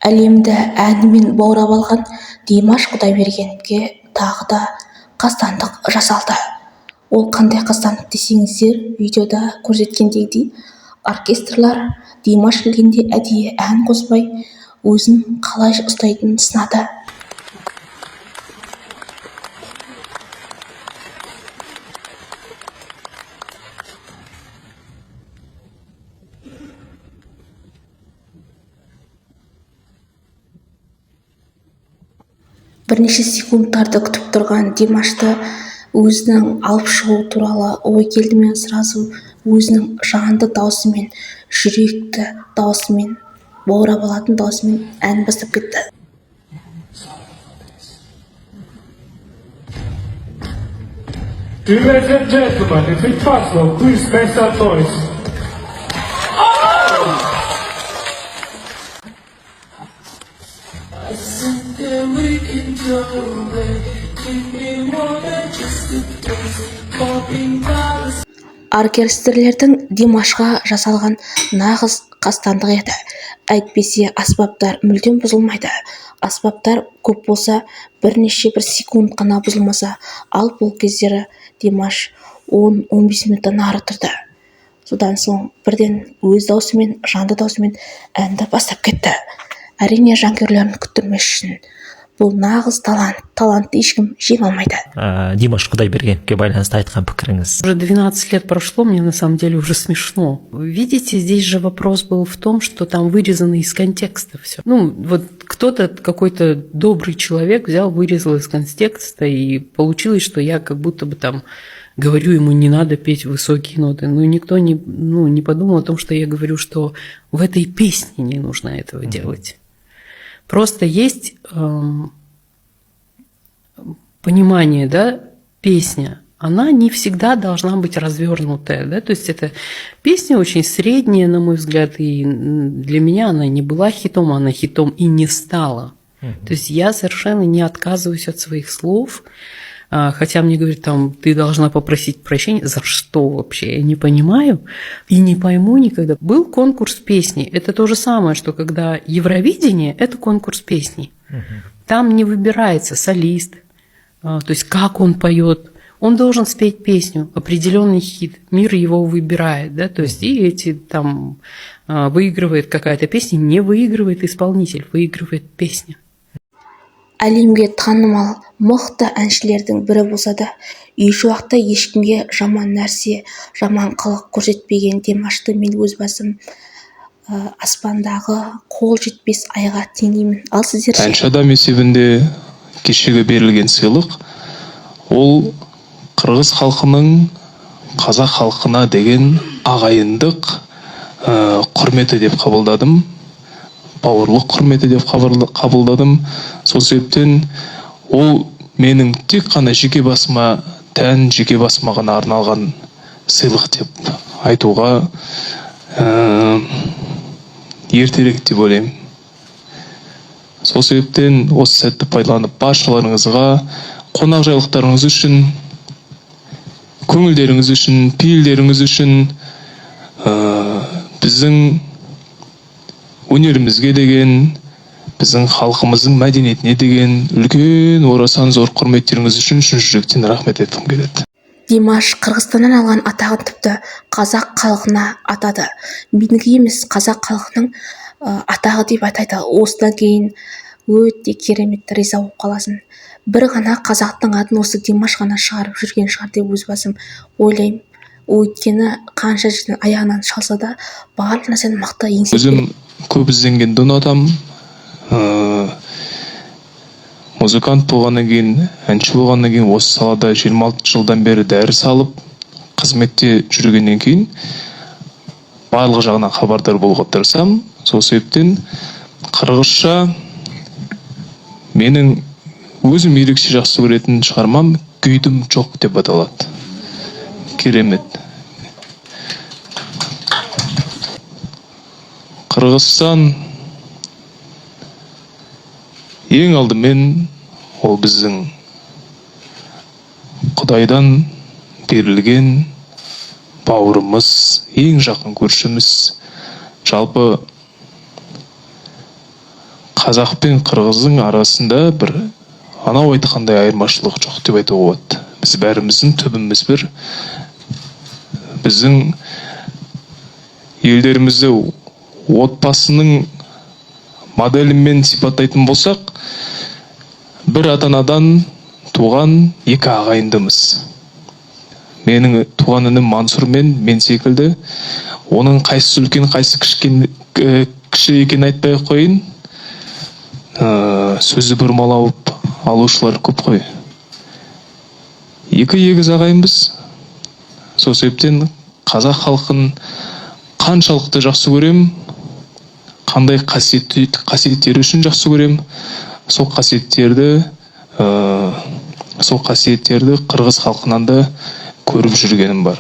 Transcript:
Әлемді әнімен баурап алған Димаш Құдайбергеновке тағы да қастандық жасалды. Ол қандай қастандық десеңіздер, видеода көрсеткендегідей, оркестрлар Димаш келгенде әдейі ән қоспай, өзін қалай ұстайтынын сынады. Бірнеше секундтарды күтіп тұрған Димашты өзінің алып шығу туралы ой келді ме, сразу өзінің жанды даусымен, жүректі даусымен, баурап алатын даусымен ән бастап кетті. Ladies and gentlemen, if it's possible, please make some noise. Оркестрлердің Димашқа жасалған нағыз қастандық еді. Әйтпесе аспаптар мүлдем бұзылмайды. Аспаптар көп болса, бірнеше бір секунд қана бұзылмаса, ал бұл кездері Димаш 10-15 минуттан ары тұрды. Содан соң бірден өз даусымен, жанды даусымен әнді бастап кетті. Әрине жанкүйерлерін күттірмес үшін. Бұл нағыз талантты ешкім жеңе алмайды. Димаш Құдайбергеновке байланысты айтқан пікіріңіз? Уже 12 лет прошло, мне на самом деле уже смешно. Видите, здесь же вопрос был в том, что там вырезано из контекста все. Вот кто-то, какой-то добрый человек взял, вырезал из контекста, и получилось, что я как будто бы там говорю ему, не надо петь высокие ноты. Никто не подумал о том, что я говорю, что в этой песне не нужно этого делать. Просто есть понимание, да, песня, она не всегда должна быть развернутая, да, то есть эта песня очень средняя, на мой взгляд, и для меня она не была хитом, она хитом и не стала. То есть я совершенно не отказываюсь от своих слов, хотя мне говорят, там, ты должна попросить прощения. За что вообще? Я не понимаю и не пойму никогда. Был конкурс песни. Это то же самое, что когда Евровидение – это конкурс песни. Там не выбирается солист, то есть как он поет. Он должен спеть песню, определенный хит. Мир его выбирает, да, то есть и эти там выигрывает какая-то песня, не выигрывает исполнитель, выигрывает песня. Әлемге танымал мықты әншілердің бірі болса да, ешуақытта ешкімге жаман нәрсе, жаман қылық көрсетпеген Димашты мен өз басым аспандағы қол жетпес айға теңеймін. Ал сіздер әнші адам есебінде кешегі берілген сыйлық, ол қырғыз халқының қазақ халқына деген ағайындық құрметі деп қабылдадым. Бауырлық құрметі деп қабылдадым. Сол себептен ол менің тек қана жеке басыма тән, жеке басыма ғана арналған сыйлық деп айтуға ертерек деп ойлаймын. Сол себептен осы сәтті пайдаланып баршаларыңызға, қонақжайлықтарыңыз үшін, көңілдеріңіз үшін, пейілдеріңіз үшін, біздің өнерімізге деген, біздің халқымыздың мәдениетіне деген үлкен орасан зор құрметтеріңіз үшін шын жүректен рахмет айтқым келеді. Димаш Қырғызстаннан алған атағын тіпті қазақ халқына атады. Менікі емес, қазақ халқының атағы деп атайды. Осыдан кейін өте керемет риза болып қаласың. Бір ғана қазақтың атын осы Димаш ғана шығарып жүрген шығар деп өз басым ойлаймын. Өйткені қанша жерден аяғынан шалса да, барлық нәрсені мықты еңсеріп өзім көп ізденгенді ұнатамын. Музыкант болғаннан кейін, әнші болғаннан кейін, осы салада 26 жылдан бері дәріс алып, қызметте жүргеннен кейін барлық жағынан хабардар болуға тырысамын. Сол себептен қырғызша менің өзім ерекше жақсы көретін шығармам «Күйдім жоқ» деп аталады. Керемет. Қырғызстан ең алдымен ол біздің Құдайдан берілген бауырымыз, ең жақын көршіміз. Жалпы қазақ пен қырғыздың арасында бір анау айтқандай айырмашылық жоқ деп айтуға болады. Біз бәріміздің түбіміз бір. Біздің елдерімізді отбасының моделімен сипаттайтын болсақ, бір ата-анадан туған екі ағайындымыз. Менің туған інім Мансұр мен секілді, оның қайсысы үлкен, қайсысы кіші екенін айтпай қойын, сөзі бұрмалап алушылар көп қой. Екі егіз ағайынбыз. Сол себептен қазақ халқын қаншалықты жақсы көрем, қандай қасиеттері үшін жақсы көрем, сол қасиеттерді қырғыз халқынан да көріп жүргенім бар.